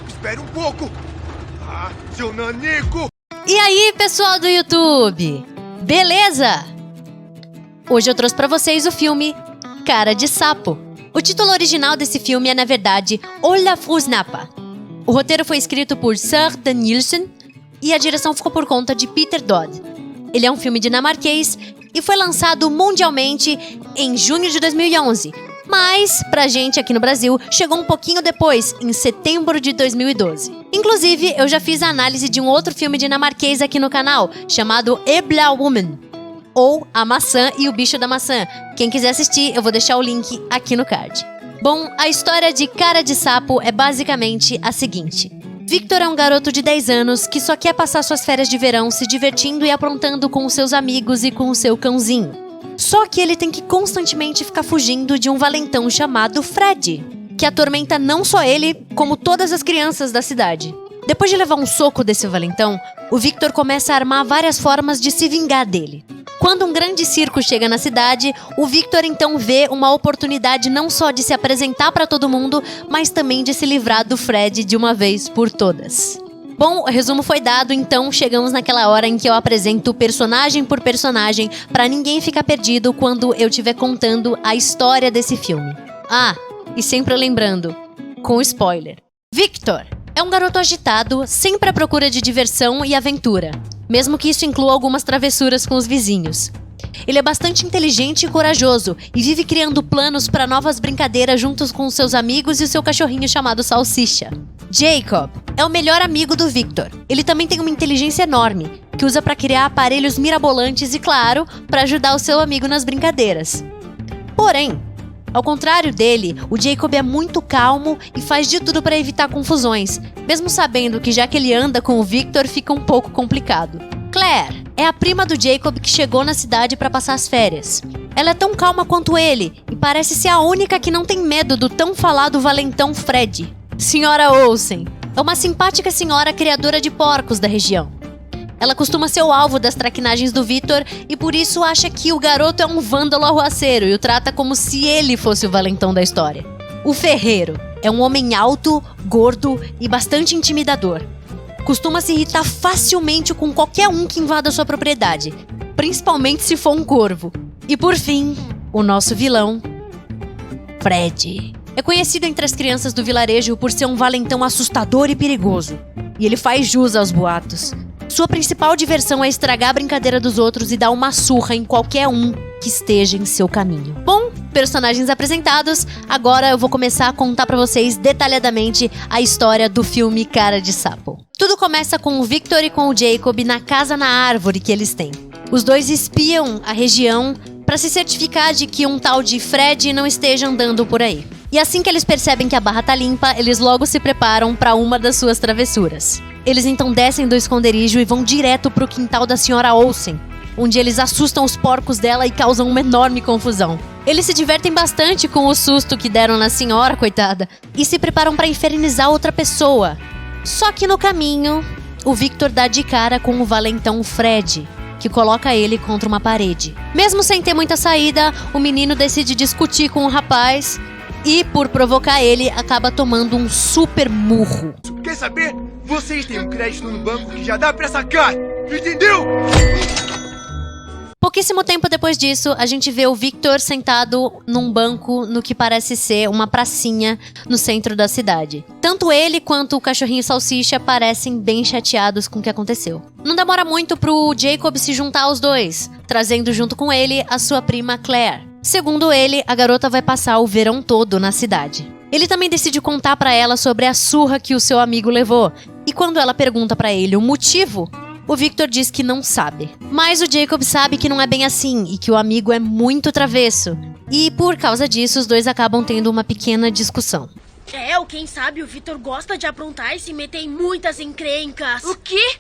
Espere um pouco! Ah, seu nanico! E aí, pessoal do YouTube? Beleza? Hoje eu trouxe pra vocês o filme Cara de Sapo. O título original desse filme é, na verdade, Olafsnappa. O roteiro foi escrito por Søren Nielsen e a direção ficou por conta de Peter Dodd. Ele é um filme dinamarquês e foi lançado mundialmente em junho de 2011. Mas, pra gente aqui no Brasil, chegou um pouquinho depois, em setembro de 2012. Inclusive, eu já fiz a análise de um outro filme dinamarquês aqui no canal, chamado Ebla Woman, ou A Maçã e o Bicho da Maçã. Quem quiser assistir, eu vou deixar o link aqui no card. Bom, a história de Cara de Sapo é basicamente a seguinte. Victor é um garoto de 10 anos que só quer passar suas férias de verão se divertindo e aprontando com os seus amigos e com o seu cãozinho. Só que ele tem que constantemente ficar fugindo de um valentão chamado Fred, que atormenta não só ele, como todas as crianças da cidade. Depois de levar um soco desse valentão, o Victor começa a armar várias formas de se vingar dele. Quando um grande circo chega na cidade, o Victor então vê uma oportunidade não só de se apresentar para todo mundo, mas também de se livrar do Fred de uma vez por todas. Bom, o resumo foi dado, então chegamos naquela hora em que eu apresento personagem por personagem para ninguém ficar perdido quando eu estiver contando a história desse filme. Ah, e sempre lembrando, com spoiler. Victor é um garoto agitado, sempre à procura de diversão e aventura, mesmo que isso inclua algumas travessuras com os vizinhos. Ele é bastante inteligente e corajoso e vive criando planos para novas brincadeiras juntos com seus amigos e o seu cachorrinho chamado Salsicha. Jacob é o melhor amigo do Victor. Ele também tem uma inteligência enorme, que usa para criar aparelhos mirabolantes e, claro, para ajudar o seu amigo nas brincadeiras. Porém, ao contrário dele, o Jacob é muito calmo e faz de tudo para evitar confusões, mesmo sabendo que já que ele anda com o Victor fica um pouco complicado. Claire é a prima do Jacob que chegou na cidade para passar as férias. Ela é tão calma quanto ele e parece ser a única que não tem medo do tão falado valentão Fred. Senhora Olsen é uma simpática senhora criadora de porcos da região. Ela costuma ser o alvo das traquinagens do Victor e por isso acha que o garoto é um vândalo arruaceiro e o trata como se ele fosse o valentão da história. O ferreiro é um homem alto, gordo e bastante intimidador. Costuma se irritar facilmente com qualquer um que invada sua propriedade, principalmente se for um corvo. E por fim, o nosso vilão, Fred. É conhecido entre as crianças do vilarejo por ser um valentão assustador e perigoso. E ele faz jus aos boatos. Sua principal diversão é estragar a brincadeira dos outros e dar uma surra em qualquer um que esteja em seu caminho. Bom, personagens apresentados, agora eu vou começar a contar pra vocês detalhadamente a história do filme Cara de Sapo. Tudo começa com o Victor e com o Jacob na casa na árvore que eles têm. Os dois espiam a região pra se certificar de que um tal de Fred não esteja andando por aí. E assim que eles percebem que a barra tá limpa, eles logo se preparam para uma das suas travessuras. Eles então descem do esconderijo e vão direto pro quintal da senhora Olsen, onde eles assustam os porcos dela e causam uma enorme confusão. Eles se divertem bastante com o susto que deram na senhora, coitada, e se preparam para infernizar outra pessoa. Só que no caminho, o Victor dá de cara com o valentão Fred, que coloca ele contra uma parede. Mesmo sem ter muita saída, o menino decide discutir com o rapaz e, por provocar ele, acaba tomando um super murro. Quer saber? Vocês têm um crédito no banco que já dá pra sacar! Entendeu? Pouquíssimo tempo depois disso, a gente vê o Victor sentado num banco no que parece ser uma pracinha no centro da cidade. Tanto ele quanto o cachorrinho Salsicha parecem bem chateados com o que aconteceu. Não demora muito pro Jacob se juntar aos dois, trazendo junto com ele a sua prima Claire. Segundo ele, a garota vai passar o verão todo na cidade. Ele também decide contar pra ela sobre a surra que o seu amigo levou. E quando ela pergunta pra ele o motivo, o Victor diz que não sabe. Mas o Jacob sabe que não é bem assim e que o amigo é muito travesso. E por causa disso, os dois acabam tendo uma pequena discussão. Quem sabe o Victor gosta de aprontar e se meter em muitas encrencas. O quê?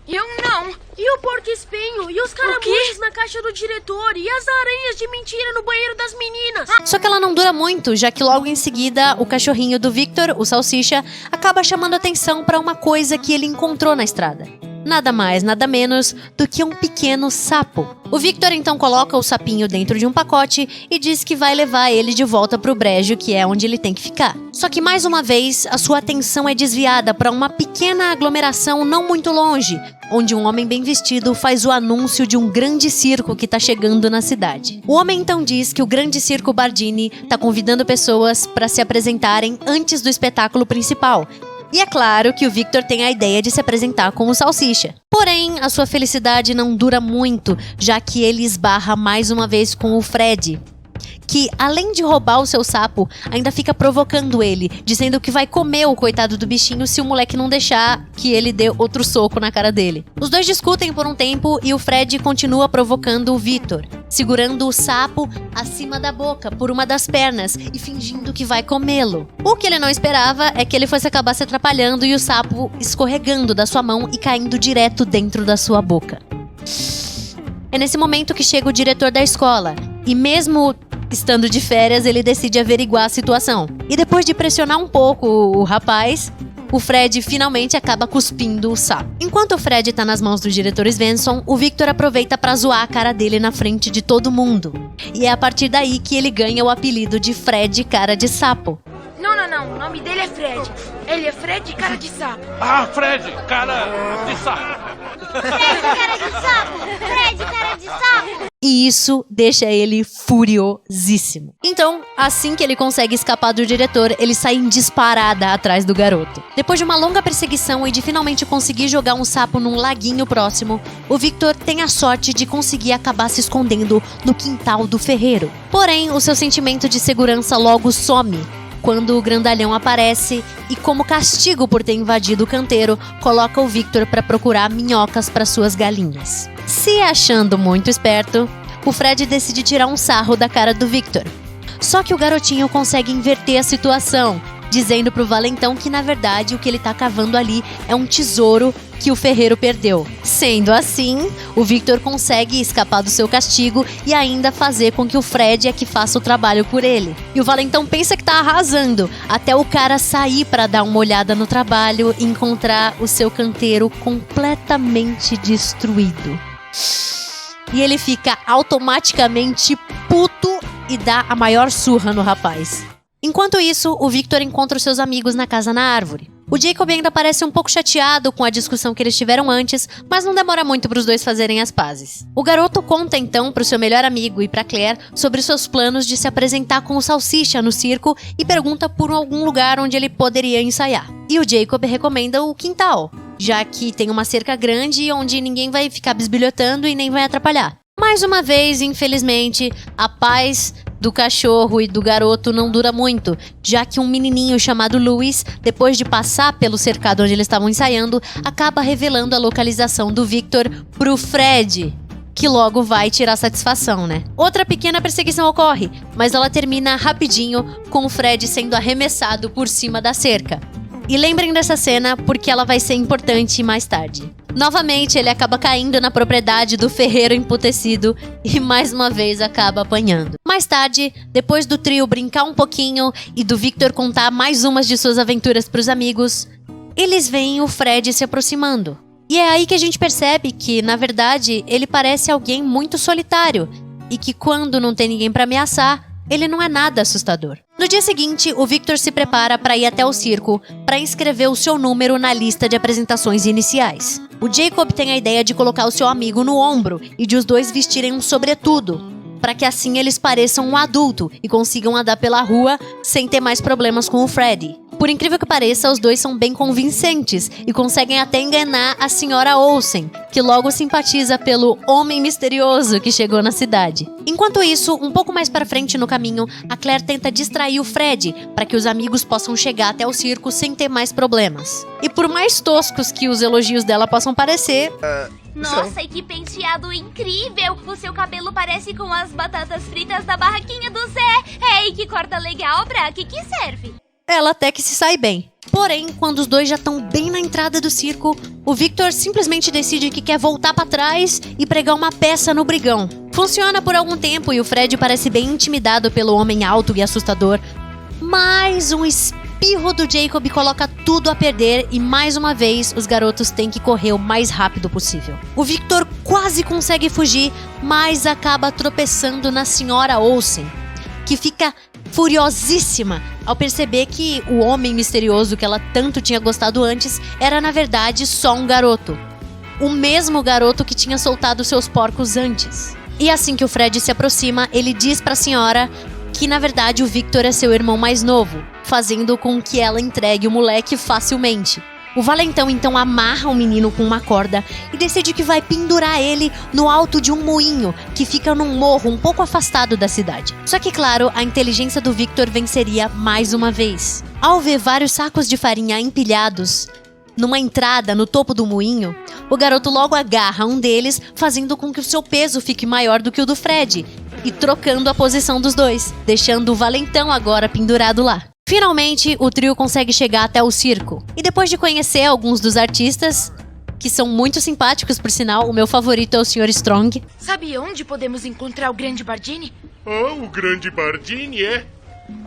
Eu não. E o porco-espinho? E os caramuços na caixa do diretor? E as aranhas de mentira no banheiro das meninas? Só que ela não dura muito, já que logo em seguida o cachorrinho do Victor, o Salsicha, acaba chamando atenção para uma coisa que ele encontrou na estrada. Nada mais, nada menos do que um pequeno sapo. O Victor então coloca o sapinho dentro de um pacote e diz que vai levar ele de volta pro brejo, que é onde ele tem que ficar. Só que mais uma vez, a sua atenção é desviada para uma pequena aglomeração não muito longe, onde um homem bem vestido faz o anúncio de um grande circo que tá chegando na cidade. O homem então diz que o grande circo Bardini tá convidando pessoas para se apresentarem antes do espetáculo principal. E é claro que o Victor tem a ideia de se apresentar com o Salsicha. Porém, a sua felicidade não dura muito, já que ele esbarra mais uma vez com o Fred, que, além de roubar o seu sapo, ainda fica provocando ele, dizendo que vai comer o coitado do bichinho se o moleque não deixar que ele dê outro soco na cara dele. Os dois discutem por um tempo e o Fred continua provocando o Victor, segurando o sapo acima da boca por uma das pernas e fingindo que vai comê-lo. O que ele não esperava é que ele fosse acabar se atrapalhando e o sapo escorregando da sua mão e caindo direto dentro da sua boca. É nesse momento que chega o diretor da escola e, mesmo estando de férias, ele decide averiguar a situação. E depois de pressionar um pouco o rapaz, o Fred finalmente acaba cuspindo o sapo. Enquanto o Fred tá nas mãos do diretor Svensson, o Victor aproveita pra zoar a cara dele na frente de todo mundo. E é a partir daí que ele ganha o apelido de Fred Cara de Sapo. Não. O nome dele é Fred. Ele é Fred Cara de Sapo. Ah, Fred, cara de sapo. Fred, cara de sapo! Fred, cara de sapo! E isso deixa ele furiosíssimo. Então, assim que ele consegue escapar do diretor, ele sai em disparada atrás do garoto. Depois de uma longa perseguição e de finalmente conseguir jogar um sapo num laguinho próximo, o Victor tem a sorte de conseguir acabar se escondendo no quintal do ferreiro. Porém, o seu sentimento de segurança logo some quando o grandalhão aparece e, como castigo por ter invadido o canteiro, coloca o Victor para procurar minhocas para suas galinhas. Se achando muito esperto, o Fred decide tirar um sarro da cara do Victor. Só que o garotinho consegue inverter a situação, dizendo pro valentão que, na verdade, o que ele tá cavando ali é um tesouro que o ferreiro perdeu. Sendo assim, o Victor consegue escapar do seu castigo e ainda fazer com que o Fred é que faça o trabalho por ele. E o valentão pensa que tá arrasando, até o cara sair pra dar uma olhada no trabalho e encontrar o seu canteiro completamente destruído. E ele fica automaticamente puto e dá a maior surra no rapaz. Enquanto isso, o Victor encontra os seus amigos na casa na árvore. O Jacob ainda parece um pouco chateado com a discussão que eles tiveram antes, mas não demora muito para os dois fazerem as pazes. O garoto conta então para o seu melhor amigo e para Claire sobre seus planos de se apresentar com o Salsicha no circo e pergunta por algum lugar onde ele poderia ensaiar. E o Jacob recomenda o quintal, já que tem uma cerca grande onde ninguém vai ficar bisbilhotando e nem vai atrapalhar. Mais uma vez, infelizmente, a paz do cachorro e do garoto não dura muito, já que um menininho chamado Louis, depois de passar pelo cercado onde eles estavam ensaiando, acaba revelando a localização do Victor pro Fred, que logo vai tirar satisfação, né? Outra pequena perseguição ocorre, mas ela termina rapidinho com o Fred sendo arremessado por cima da cerca. E lembrem dessa cena porque ela vai ser importante mais tarde. Novamente, ele acaba caindo na propriedade do ferreiro emputecido e mais uma vez acaba apanhando. Mais tarde, depois do trio brincar um pouquinho e do Victor contar mais umas de suas aventuras pros amigos, eles veem o Fred se aproximando. E é aí que a gente percebe que, na verdade, ele parece alguém muito solitário e que quando não tem ninguém pra ameaçar, ele não é nada assustador. No dia seguinte, o Victor se prepara para ir até o circo para inscrever o seu número na lista de apresentações iniciais. O Jacob tem a ideia de colocar o seu amigo no ombro e de os dois vestirem um sobretudo, para que assim eles pareçam um adulto e consigam andar pela rua sem ter mais problemas com o Freddy. Por incrível que pareça, os dois são bem convincentes e conseguem até enganar a senhora Olsen, que logo simpatiza pelo homem misterioso que chegou na cidade. Enquanto isso, um pouco mais para frente no caminho, a Claire tenta distrair o Fred para que os amigos possam chegar até o circo sem ter mais problemas. E por mais toscos que os elogios dela possam parecer... Nossa, e que penteado incrível! O seu cabelo parece com as batatas fritas da barraquinha do Zé. Ei, que corta legal, pra que serve? Ela até que se sai bem. Porém, quando os dois já estão bem na entrada do circo, o Victor simplesmente decide que quer voltar pra trás e pregar uma peça no brigão. Funciona por algum tempo e o Fred parece bem intimidado pelo homem alto e assustador. Mas um espírito espirro do Jacob coloca tudo a perder e mais uma vez os garotos têm que correr o mais rápido possível. O Victor quase consegue fugir, mas acaba tropeçando na senhora Olsen, que fica furiosíssima ao perceber que o homem misterioso que ela tanto tinha gostado antes era na verdade só um garoto. O mesmo garoto que tinha soltado seus porcos antes. E assim que o Fred se aproxima, ele diz pra senhora que na verdade o Victor é seu irmão mais novo, fazendo com que ela entregue o moleque facilmente. O valentão então amarra o menino com uma corda e decide que vai pendurar ele no alto de um moinho que fica num morro um pouco afastado da cidade. Só que claro, a inteligência do Victor venceria mais uma vez. Ao ver vários sacos de farinha empilhados numa entrada no topo do moinho, o garoto logo agarra um deles, fazendo com que o seu peso fique maior do que o do Fred e trocando a posição dos dois, deixando o valentão agora pendurado lá. Finalmente, o trio consegue chegar até o circo. E depois de conhecer alguns dos artistas, que são muito simpáticos por sinal, o meu favorito é o Sr. Strong. Sabe onde podemos encontrar o Grande Bardini? O Grande Bardini, é?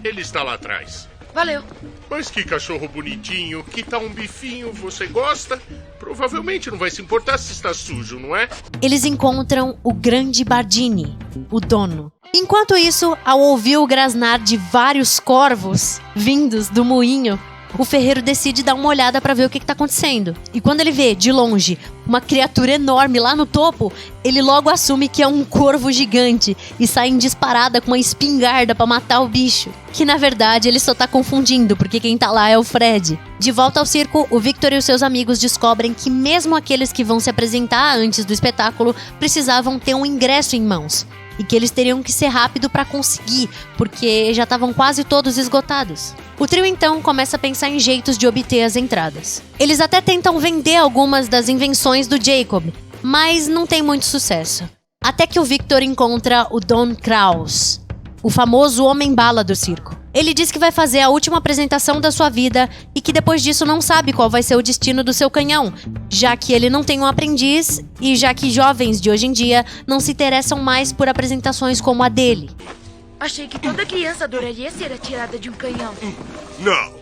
Ele está lá atrás. Valeu. Mas que cachorro bonitinho, que tal um bifinho, você gosta? Provavelmente não vai se importar se está sujo, não é? Eles encontram o Grande Bardini, o dono. Enquanto isso, ao ouvir o grasnar de vários corvos vindos do moinho, o ferreiro decide dar uma olhada para ver o que está acontecendo. E quando ele vê, de longe, uma criatura enorme lá no topo, ele logo assume que é um corvo gigante e sai em disparada com uma espingarda para matar o bicho. Que na verdade ele só tá confundindo, porque quem tá lá é o Fred. De volta ao circo, o Victor e os seus amigos descobrem que mesmo aqueles que vão se apresentar antes do espetáculo precisavam ter um ingresso em mãos. E que eles teriam que ser rápido para conseguir, porque já estavam quase todos esgotados. O trio então começa a pensar em jeitos de obter as entradas. Eles até tentam vender algumas das invenções do Jacob, mas não tem muito sucesso. Até que o Victor encontra o Don Kraus, o famoso homem-bala do circo. Ele diz que vai fazer a última apresentação da sua vida e que depois disso não sabe qual vai ser o destino do seu canhão, já que ele não tem um aprendiz e já que jovens de hoje em dia não se interessam mais por apresentações como a dele. Achei que toda criança adoraria ser atirada de um canhão. Não.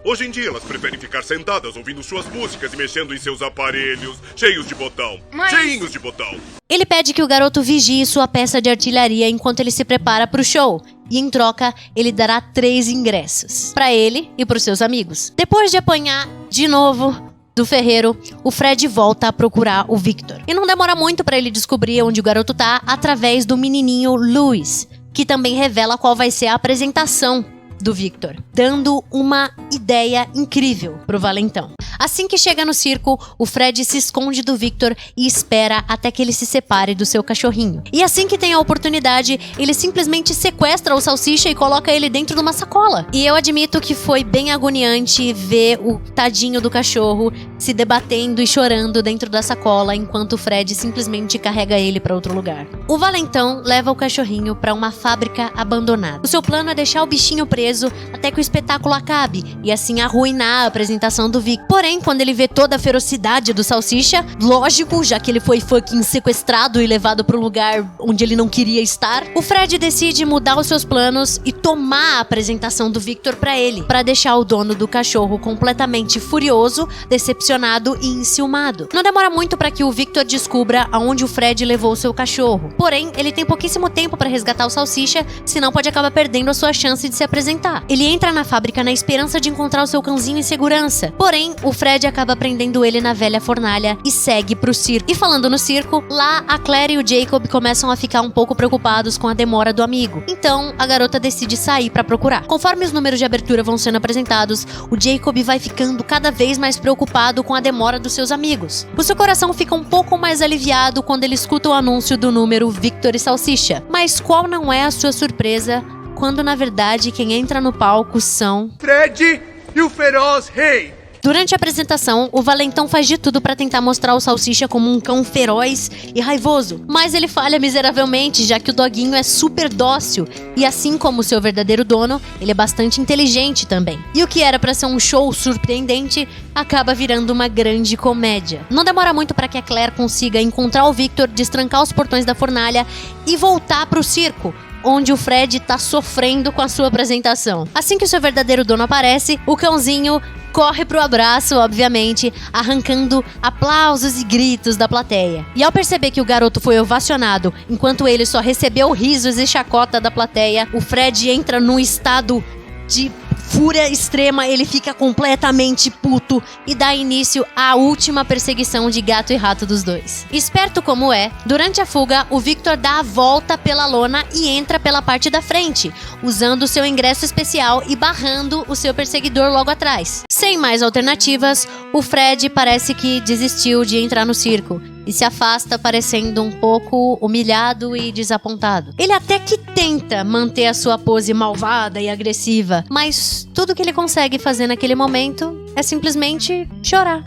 Hoje em dia elas preferem ficar sentadas ouvindo suas músicas e mexendo em seus aparelhos cheios de botão. Cheinhos de botão. Ele pede que o garoto vigie sua peça de artilharia enquanto ele se prepara para o show. E em troca, ele dará 3 ingressos. Para ele e para os seus amigos. Depois de apanhar, de novo, do ferreiro, o Fred volta a procurar o Victor. E não demora muito para ele descobrir onde o garoto tá através do menininho Louis, que também revela qual vai ser a apresentação do Victor, dando uma ideia incrível pro valentão. Assim que chega no circo, o Fred se esconde do Victor e espera até que ele se separe do seu cachorrinho. E assim que tem a oportunidade, ele simplesmente sequestra o Salsicha e coloca ele dentro de uma sacola. E eu admito que foi bem agoniante ver o tadinho do cachorro se debatendo e chorando dentro da sacola enquanto o Fred simplesmente carrega ele para outro lugar. O valentão leva o cachorrinho para uma fábrica abandonada. O seu plano é deixar o bichinho preso até que o espetáculo acabe e assim arruinar a apresentação do Victor. Porém, quando ele vê toda a ferocidade do Salsicha, lógico, já que ele foi fucking sequestrado e levado para um lugar onde ele não queria estar, o Fred decide mudar os seus planos e tomar a apresentação do Victor para ele, para deixar o dono do cachorro completamente furioso, decepcionado e enciumado. Não demora muito para que o Victor descubra aonde o Fred levou o seu cachorro. Porém, ele tem pouquíssimo tempo para resgatar o Salsicha, senão pode acabar perdendo a sua chance de se apresentar. Ele entra na fábrica na esperança de encontrar o seu cãozinho em segurança. Porém, o Fred acaba prendendo ele na velha fornalha e segue pro circo. E falando no circo, lá a Claire e o Jacob começam a ficar um pouco preocupados com a demora do amigo. Então, a garota decide sair pra procurar. Conforme os números de abertura vão sendo apresentados, o Jacob vai ficando cada vez mais preocupado com a demora dos seus amigos. O seu coração fica um pouco mais aliviado quando ele escuta o anúncio do número Victor e Salsicha. Mas qual não é a sua surpresa quando na verdade quem entra no palco são Fred e o Feroz Rei. Durante a apresentação, o valentão faz de tudo para tentar mostrar o Salsicha como um cão feroz e raivoso, mas ele falha miseravelmente, já que o doguinho é super dócil e assim como o seu verdadeiro dono, ele é bastante inteligente também. E o que era para ser um show surpreendente, acaba virando uma grande comédia. Não demora muito para que a Claire consiga encontrar o Victor, destrancar os portões da fornalha e voltar pro circo, onde o Fred tá sofrendo com a sua apresentação. Assim que o seu verdadeiro dono aparece, o cãozinho corre pro abraço, obviamente, arrancando aplausos e gritos da plateia. E ao perceber que o garoto foi ovacionado, enquanto ele só recebeu risos e chacota da plateia, o Fred entra num estado de fúria extrema, ele fica completamente puto e dá início à última perseguição de gato e rato dos dois. Esperto como é, durante a fuga, o Victor dá a volta pela lona e entra pela parte da frente, usando seu ingresso especial e barrando o seu perseguidor logo atrás. Sem mais alternativas, o Fred parece que desistiu de entrar no circo e se afasta parecendo um pouco humilhado e desapontado. Ele até que tenta manter a sua pose malvada e agressiva, mas tudo que ele consegue fazer naquele momento é simplesmente chorar.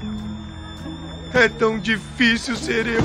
É tão difícil ser eu.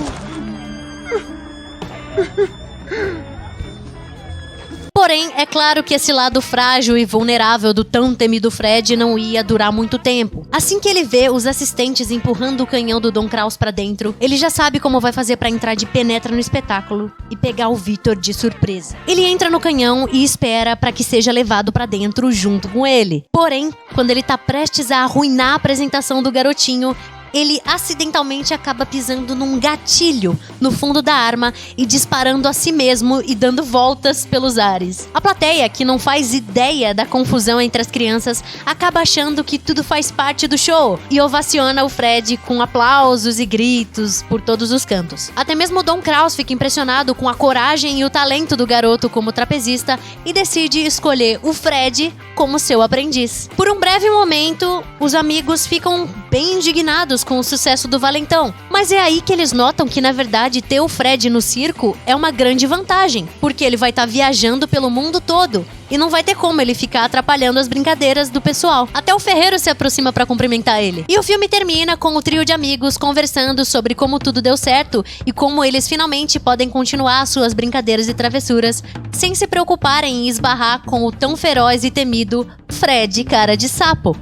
Porém, é claro que esse lado frágil e vulnerável do tão temido Fred não ia durar muito tempo. Assim que ele vê os assistentes empurrando o canhão do Don Kraus pra dentro, ele já sabe como vai fazer pra entrar de penetra no espetáculo e pegar o Victor de surpresa. Ele entra no canhão e espera pra que seja levado pra dentro junto com ele. Porém, quando ele tá prestes a arruinar a apresentação do garotinho, ele acidentalmente acaba pisando num gatilho no fundo da arma e disparando a si mesmo e dando voltas pelos ares. A plateia, que não faz ideia da confusão entre as crianças, acaba achando que tudo faz parte do show e ovaciona o Fred com aplausos e gritos por todos os cantos. Até mesmo Don Kraus fica impressionado com a coragem e o talento do garoto como trapezista e decide escolher o Fred como seu aprendiz. Por um breve momento, os amigos ficam bem indignados com o sucesso do valentão, mas é aí que eles notam que, na verdade, ter o Fred no circo é uma grande vantagem, porque ele vai estar viajando pelo mundo todo e não vai ter como ele ficar atrapalhando as brincadeiras do pessoal. Até o ferreiro se aproxima pra cumprimentar ele. E o filme termina com o trio de amigos conversando sobre como tudo deu certo e como eles finalmente podem continuar suas brincadeiras e travessuras sem se preocuparem em esbarrar com o tão feroz e temido Fred Cara de Sapo.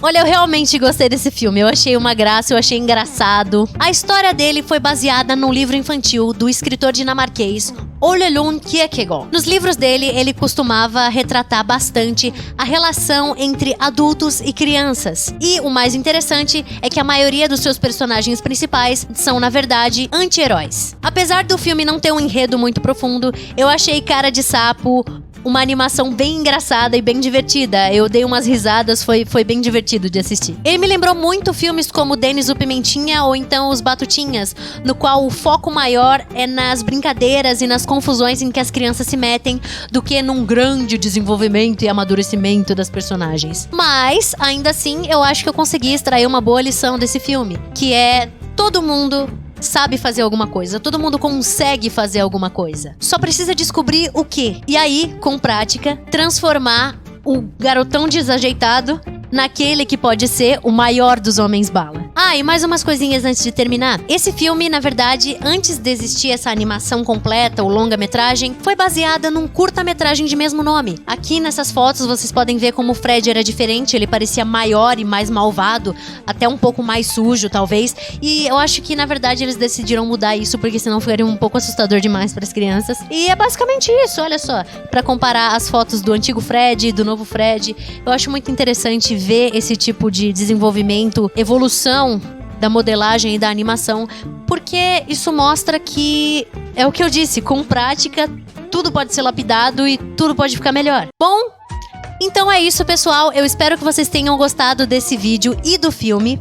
Olha, eu realmente gostei desse filme, eu achei uma graça, eu achei engraçado. A história dele foi baseada num livro infantil do escritor dinamarquês Ole Lund Kierkegaard. Nos livros dele, ele costumava retratar bastante a relação entre adultos e crianças. E o mais interessante é que a maioria dos seus personagens principais são, na verdade, anti-heróis. Apesar do filme não ter um enredo muito profundo, eu achei Cara de Sapo uma animação bem engraçada e bem divertida. Eu dei umas risadas, foi bem divertido de assistir. Ele me lembrou muito filmes como Dennis o Pimentinha ou então Os Batutinhas, no qual o foco maior é nas brincadeiras e nas confusões em que as crianças se metem do que num grande desenvolvimento e amadurecimento das personagens. Mas, ainda assim, eu acho que eu consegui extrair uma boa lição desse filme, que é todo mundo sabe fazer alguma coisa, todo mundo consegue fazer alguma coisa. Só precisa descobrir o quê. E aí, com prática, transformar o garotão desajeitado naquele que pode ser o maior dos homens bala. Ah, e mais umas coisinhas antes de terminar. Esse filme, na verdade, antes de existir essa animação completa, ou longa-metragem, foi baseada num curta-metragem de mesmo nome. Aqui nessas fotos vocês podem ver como o Fred era diferente, ele parecia maior e mais malvado, até um pouco mais sujo, talvez. E eu acho que, na verdade, eles decidiram mudar isso, porque senão ficaria um pouco assustador demais para as crianças. E é basicamente isso, olha só. Pra comparar as fotos do antigo Fred e do novo Fred, eu acho muito interessante ver esse tipo de desenvolvimento, evolução da modelagem e da animação, porque isso mostra que, é o que eu disse, com prática, tudo pode ser lapidado e tudo pode ficar melhor. Bom, então é isso, pessoal. Eu espero que vocês tenham gostado desse vídeo e do filme.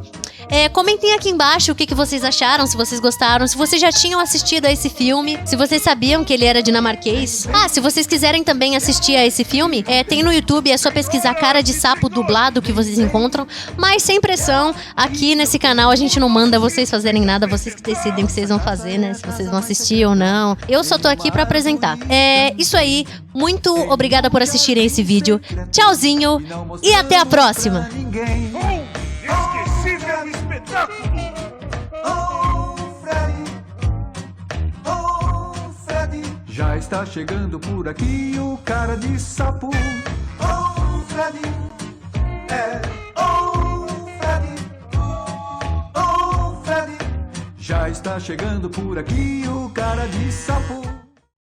Comentem aqui embaixo o que vocês acharam, se vocês gostaram, se vocês já tinham assistido a esse filme, se vocês sabiam que ele era dinamarquês. Ah, se vocês quiserem também assistir a esse filme, tem no YouTube, é só pesquisar Cara de Sapo dublado que vocês encontram, mas sem pressão, aqui nesse canal a gente não manda vocês fazerem nada, vocês que decidem o que vocês vão fazer, né, se vocês vão assistir ou não. Eu só tô aqui pra apresentar. Isso aí, muito obrigada por assistirem esse vídeo, tchauzinho e até a próxima! Já está chegando por aqui o Cara de Sapo. Oh, Freddy, Freddy, oh, Freddy. Já está chegando por aqui o Cara de Sapo.